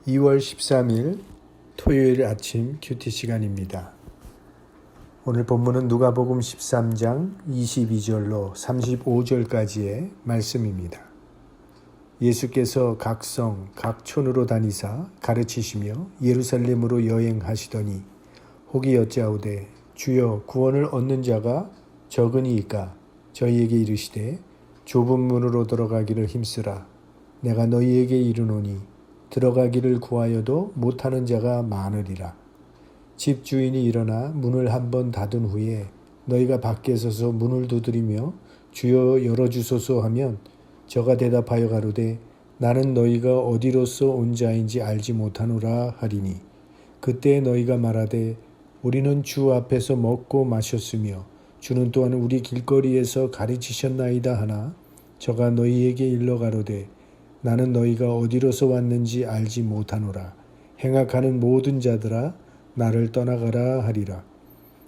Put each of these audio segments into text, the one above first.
2월 13일 토요일 아침 큐티 시간입니다. 오늘 본문은 누가복음 13장 22절로 35절까지의 말씀입니다. 예수께서 각 성, 각 촌으로 다니사 가르치시며 예루살렘으로 여행하시더니 혹이 여짜오되 주여 구원을 얻는 자가 적으니이까 저희에게 이르시되 좁은 문으로 들어가기를 힘쓰라. 내가 너희에게 이르노니 들어가기를 구하여도 못하는 자가 많으리라. 집주인이 일어나 문을 한번 닫은 후에 너희가 밖에 서서 문을 두드리며 주여 열어주소서 하면 저가 대답하여 가로되 나는 너희가 어디로서 온 자인지 알지 못하노라 하리니 그때 너희가 말하되 우리는 주 앞에서 먹고 마셨으며 주는 또한 우리 길거리에서 가르치셨나이다 하나 저가 너희에게 일러 가로되 나는 너희가 어디로서 왔는지 알지 못하노라. 행악하는 모든 자들아 나를 떠나가라 하리라.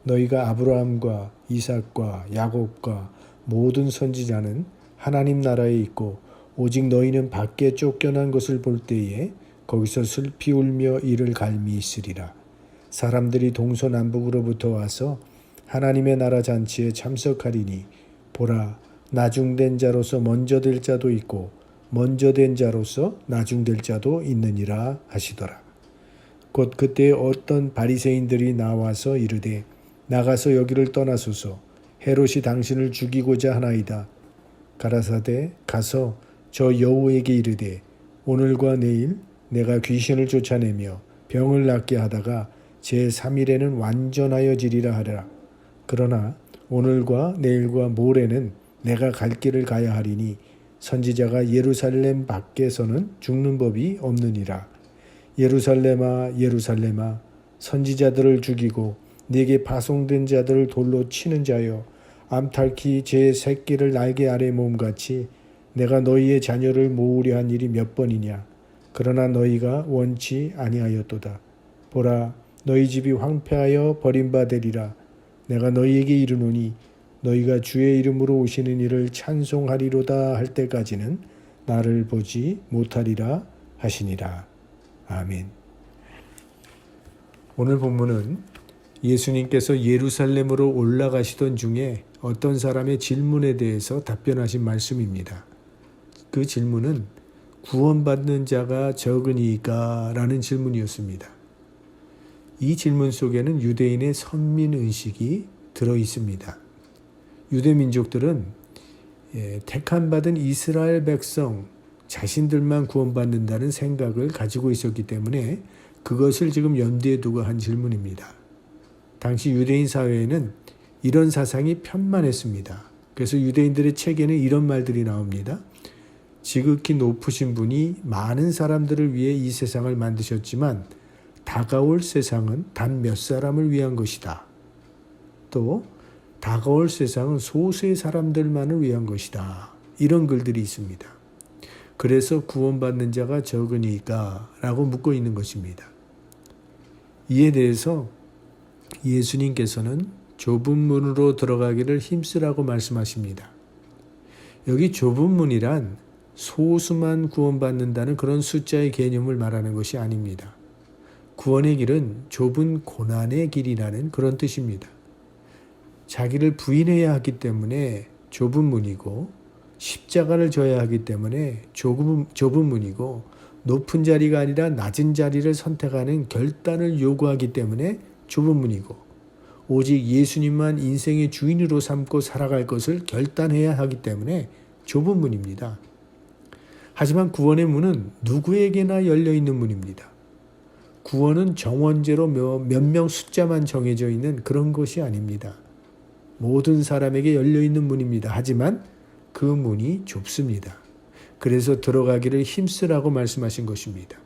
너희가 아브라함과 이삭과 야곱과 모든 선지자는 하나님 나라에 있고 오직 너희는 밖에 쫓겨난 것을 볼 때에 거기서 슬피 울며 이를 갈미 있으리라. 사람들이 동서남북으로부터 와서 하나님의 나라 잔치에 참석하리니 보라 나중된 자로서 먼저 될 자도 있고 먼저 된 자로서 나중될 자도 있느니라 하시더라. 곧 그때 어떤 바리새인들이 나와서 이르되 나가서 여기를 떠나소서 헤롯이 당신을 죽이고자 하나이다. 가라사대 가서 저 여우에게 이르되 오늘과 내일 내가 귀신을 쫓아내며 병을 낫게 하다가 제3일에는 완전하여지리라 하라. 그러나 오늘과 내일과 모레는 내가 갈 길을 가야 하리니 선지자가 예루살렘 밖에서는 죽는 법이 없느니라. 예루살렘아 예루살렘아 선지자들을 죽이고 네게 파송된 자들을 돌로 치는 자여 암탉이 제 새끼를 날개 아래 몸같이 내가 너희의 자녀를 모으려 한 일이 몇 번이냐. 그러나 너희가 원치 아니하였도다. 보라 너희 집이 황폐하여 버림받으리라. 내가 너희에게 이르노니 너희가 주의 이름으로 오시는 이를 찬송하리로다 할 때까지는 나를 보지 못하리라 하시니라. 아멘. 오늘 본문은 예수님께서 예루살렘으로 올라가시던 중에 어떤 사람의 질문에 대해서 답변하신 말씀입니다. 그 질문은 구원받는 자가 적으니까 라는 질문이었습니다. 이 질문 속에는 유대인의 선민의식이 들어 있습니다. 유대민족들은 택함받은 이스라엘 백성 자신들만 구원받는다는 생각을 가지고 있었기 때문에 그것을 지금 염두에 두고 한 질문입니다. 당시 유대인 사회에는 이런 사상이 편만했습니다. 그래서 유대인들의 책에는 이런 말들이 나옵니다. 지극히 높으신 분이 많은 사람들을 위해 이 세상을 만드셨지만 다가올 세상은 단 몇 사람을 위한 것이다. 또 다가올 세상은 소수의 사람들만을 위한 것이다. 이런 글들이 있습니다. 그래서 구원받는 자가 적으니까 라고 묻고 있는 것입니다. 이에 대해서 예수님께서는 좁은 문으로 들어가기를 힘쓰라고 말씀하십니다. 여기 좁은 문이란 소수만 구원받는다는 그런 숫자의 개념을 말하는 것이 아닙니다. 구원의 길은 좁은 고난의 길이라는 그런 뜻입니다. 자기를 부인해야 하기 때문에 좁은 문이고 십자가를 져야 하기 때문에 좁은 문이고 높은 자리가 아니라 낮은 자리를 선택하는 결단을 요구하기 때문에 좁은 문이고 오직 예수님만 인생의 주인으로 삼고 살아갈 것을 결단해야 하기 때문에 좁은 문입니다. 하지만 구원의 문은 누구에게나 열려있는 문입니다. 구원은 정원제로 몇 명 숫자만 정해져 있는 그런 것이 아닙니다. 모든 사람에게 열려있는 문입니다. 하지만 그 문이 좁습니다. 그래서 들어가기를 힘쓰라고 말씀하신 것입니다.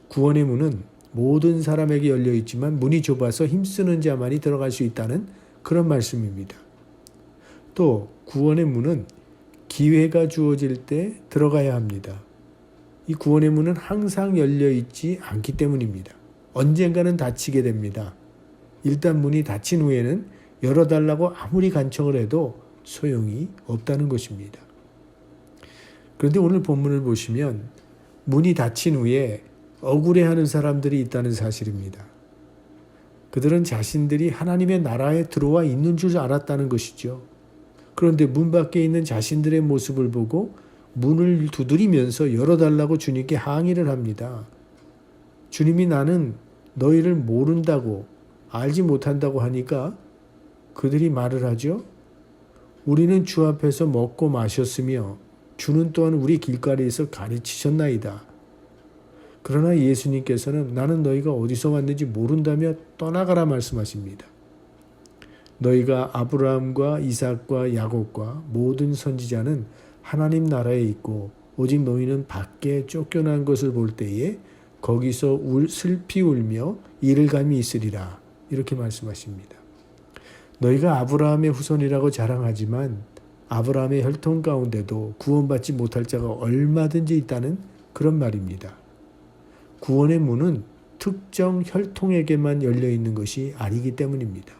구원의 문은 모든 사람에게 열려있지만 문이 좁아서 힘쓰는 자만이 들어갈 수 있다는 그런 말씀입니다. 또 구원의 문은 기회가 주어질 때 들어가야 합니다. 이 구원의 문은 항상 열려있지 않기 때문입니다. 언젠가는 닫히게 됩니다. 일단 문이 닫힌 후에는 열어달라고 아무리 간청을 해도 소용이 없다는 것입니다. 그런데 오늘 본문을 보시면 문이 닫힌 후에 억울해하는 사람들이 있다는 사실입니다. 그들은 자신들이 하나님의 나라에 들어와 있는 줄 알았다는 것이죠. 그런데 문 밖에 있는 자신들의 모습을 보고 문을 두드리면서 열어달라고 주님께 항의를 합니다. 주님이 나는 너희를 모른다고 알지 못한다고 하니까 그들이 말을 하죠. 우리는 주 앞에서 먹고 마셨으며 주는 또한 우리 길거리에서 가르치셨나이다. 그러나 예수님께서는 나는 너희가 어디서 왔는지 모른다며 떠나가라 말씀하십니다. 너희가 아브라함과 이삭과 야곱과 모든 선지자는 하나님 나라에 있고 오직 너희는 밖에 쫓겨난 것을 볼 때에 거기서 슬피 울며 이를 감이 있으리라. 이렇게 말씀하십니다. 너희가 아브라함의 후손이라고 자랑하지만 아브라함의 혈통 가운데도 구원받지 못할 자가 얼마든지 있다는 그런 말입니다. 구원의 문은 특정 혈통에게만 열려 있는 것이 아니기 때문입니다.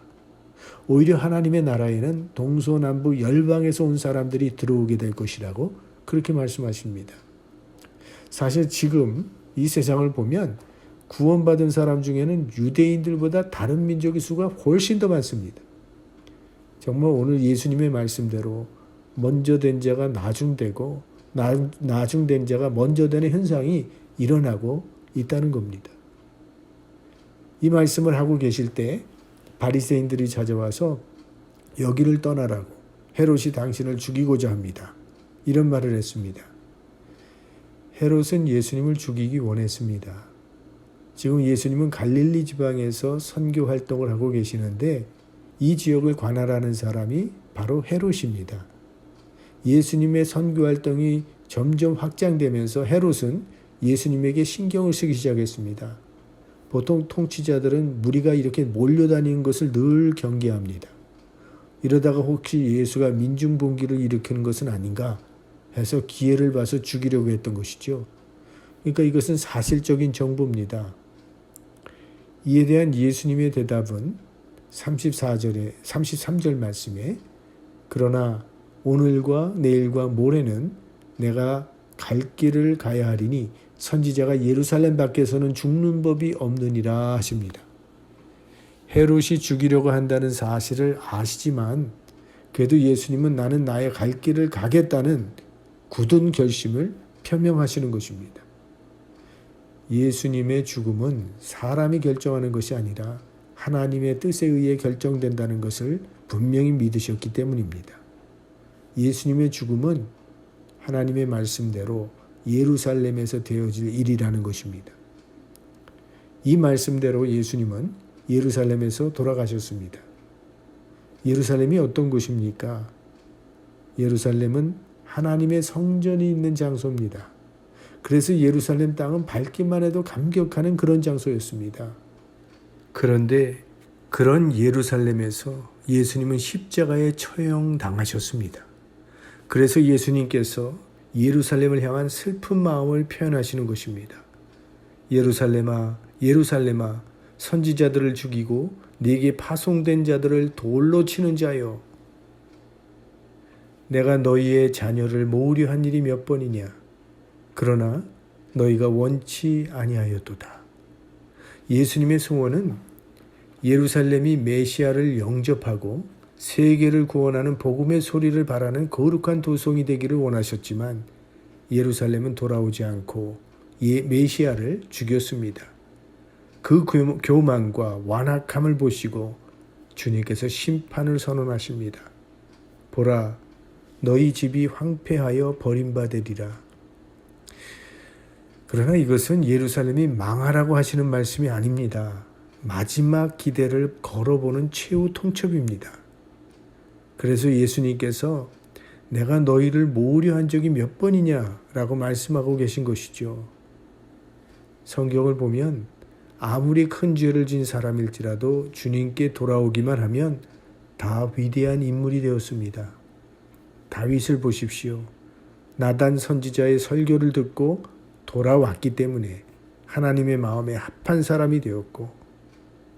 오히려 하나님의 나라에는 동서남북 열방에서 온 사람들이 들어오게 될 것이라고 그렇게 말씀하십니다. 사실 지금 이 세상을 보면 구원받은 사람 중에는 유대인들보다 다른 민족의 수가 훨씬 더 많습니다. 정말 오늘 예수님의 말씀대로 먼저 된 자가 나중되고 나중된 자가 먼저 되는 현상이 일어나고 있다는 겁니다. 이 말씀을 하고 계실 때 바리새인들이 찾아와서 여기를 떠나라고 헤롯이 당신을 죽이고자 합니다. 이런 말을 했습니다. 헤롯은 예수님을 죽이기 원했습니다. 지금 예수님은 갈릴리 지방에서 선교 활동을 하고 계시는데 이 지역을 관할하는 사람이 바로 헤롯입니다. 예수님의 선교 활동이 점점 확장되면서 헤롯은 예수님에게 신경을 쓰기 시작했습니다. 보통 통치자들은 무리가 이렇게 몰려다니는 것을 늘 경계합니다. 이러다가 혹시 예수가 민중분기를 일으키는 것은 아닌가 해서 기회를 봐서 죽이려고 했던 것이죠. 그러니까 이것은 사실적인 정보입니다. 이에 대한 예수님의 대답은 33절 말씀에 그러나 오늘과 내일과 모레는 내가 갈 길을 가야 하리니 선지자가 예루살렘 밖에서는 죽는 법이 없느니라 하십니다. 헤롯이 죽이려고 한다는 사실을 아시지만 그래도 예수님은 나는 나의 갈 길을 가겠다는 굳은 결심을 표명하시는 것입니다. 예수님의 죽음은 사람이 결정하는 것이 아니라 하나님의 뜻에 의해 결정된다는 것을 분명히 믿으셨기 때문입니다. 예수님의 죽음은 하나님의 말씀대로 예루살렘에서 되어질 일이라는 것입니다. 이 말씀대로 예수님은 예루살렘에서 돌아가셨습니다. 예루살렘이 어떤 곳입니까? 예루살렘은 하나님의 성전이 있는 장소입니다. 그래서 예루살렘 땅은 밟기만 해도 감격하는 그런 장소였습니다. 그런데 그런 예루살렘에서 예수님은 십자가에 처형당하셨습니다. 그래서 예수님께서 예루살렘을 향한 슬픈 마음을 표현하시는 것입니다. 예루살렘아, 예루살렘아, 선지자들을 죽이고 네게 파송된 자들을 돌로 치는 자여. 내가 너희의 자녀를 모으려 한 일이 몇 번이냐. 그러나 너희가 원치 아니하였도다. 예수님의 소원은 예루살렘이 메시아를 영접하고 세계를 구원하는 복음의 소리를 바라는 거룩한 도성이 되기를 원하셨지만 예루살렘은 돌아오지 않고 메시아를 죽였습니다. 그 교만과 완악함을 보시고 주님께서 심판을 선언하십니다. 보라, 너희 집이 황폐하여 버림받으리라. 그러나 이것은 예루살렘이 망하라고 하시는 말씀이 아닙니다. 마지막 기대를 걸어보는 최후 통첩입니다. 그래서 예수님께서 내가 너희를 모으려 한 적이 몇 번이냐라고 말씀하고 계신 것이죠. 성경을 보면 아무리 큰 죄를 진 사람일지라도 주님께 돌아오기만 하면 다 위대한 인물이 되었습니다. 다윗을 보십시오. 나단 선지자의 설교를 듣고 돌아왔기 때문에 하나님의 마음에 합한 사람이 되었고,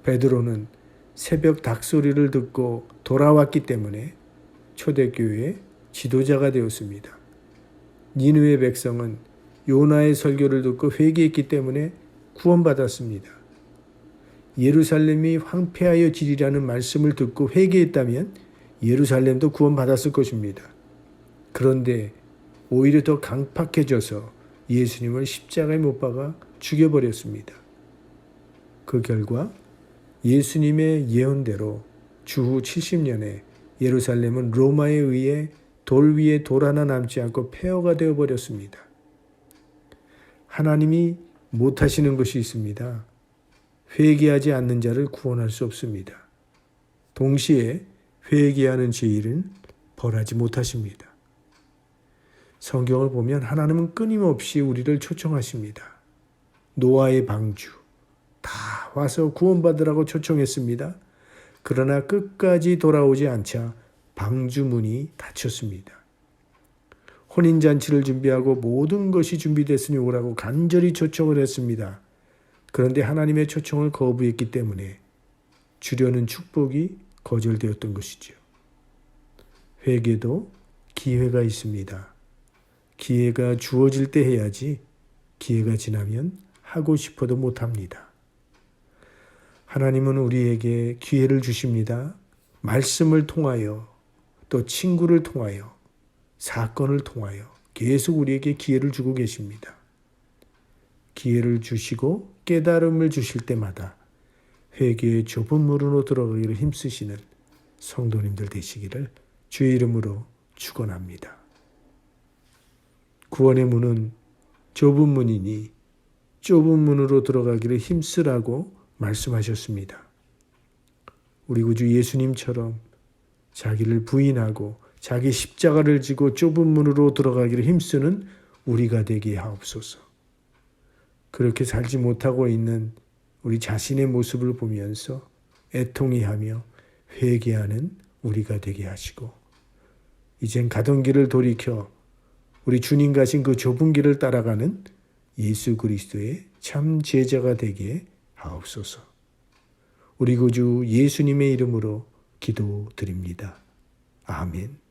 베드로는 새벽 닭소리를 듣고 돌아왔기 때문에 초대교회의 지도자가 되었습니다. 니느웨 백성은 요나의 설교를 듣고 회개했기 때문에 구원받았습니다. 예루살렘이 황폐하여 지리라는 말씀을 듣고 회개했다면 예루살렘도 구원받았을 것입니다. 그런데 오히려 더 강팍해져서 예수님을 십자가에 못 박아 죽여버렸습니다. 그 결과 예수님의 예언대로 주후 70년에 예루살렘은 로마에 의해 돌 위에 돌 하나 남지 않고 폐허가 되어버렸습니다. 하나님이 못하시는 것이 있습니다. 회개하지 않는 자를 구원할 수 없습니다. 동시에 회개하는 죄인은 벌하지 못하십니다. 성경을 보면 하나님은 끊임없이 우리를 초청하십니다. 노아의 방주 다 와서 구원받으라고 초청했습니다. 그러나 끝까지 돌아오지 않자 방주 문이 닫혔습니다. 혼인잔치를 준비하고 모든 것이 준비됐으니 오라고 간절히 초청을 했습니다. 그런데 하나님의 초청을 거부했기 때문에 주려는 축복이 거절되었던 것이죠. 회개도 기회가 있습니다. 기회가 주어질 때 해야지 기회가 지나면 하고 싶어도 못합니다. 하나님은 우리에게 기회를 주십니다. 말씀을 통하여 또 친구를 통하여 사건을 통하여 계속 우리에게 기회를 주고 계십니다. 기회를 주시고 깨달음을 주실 때마다 회개의 좁은 문으로 들어가기를 힘쓰시는 성도님들 되시기를 주의 이름으로 축원합니다. 구원의 문은 좁은 문이니 좁은 문으로 들어가기를 힘쓰라고 말씀하셨습니다. 우리 구주 예수님처럼 자기를 부인하고 자기 십자가를 지고 좁은 문으로 들어가기를 힘쓰는 우리가 되게 하옵소서. 그렇게 살지 못하고 있는 우리 자신의 모습을 보면서 애통해하며 회개하는 우리가 되게 하시고 이젠 가던 길을 돌이켜 우리 주님 가신 그 좁은 길을 따라가는 예수 그리스도의 참 제자가 되게 하옵소서. 우리 구주 예수님의 이름으로 기도드립니다. 아멘.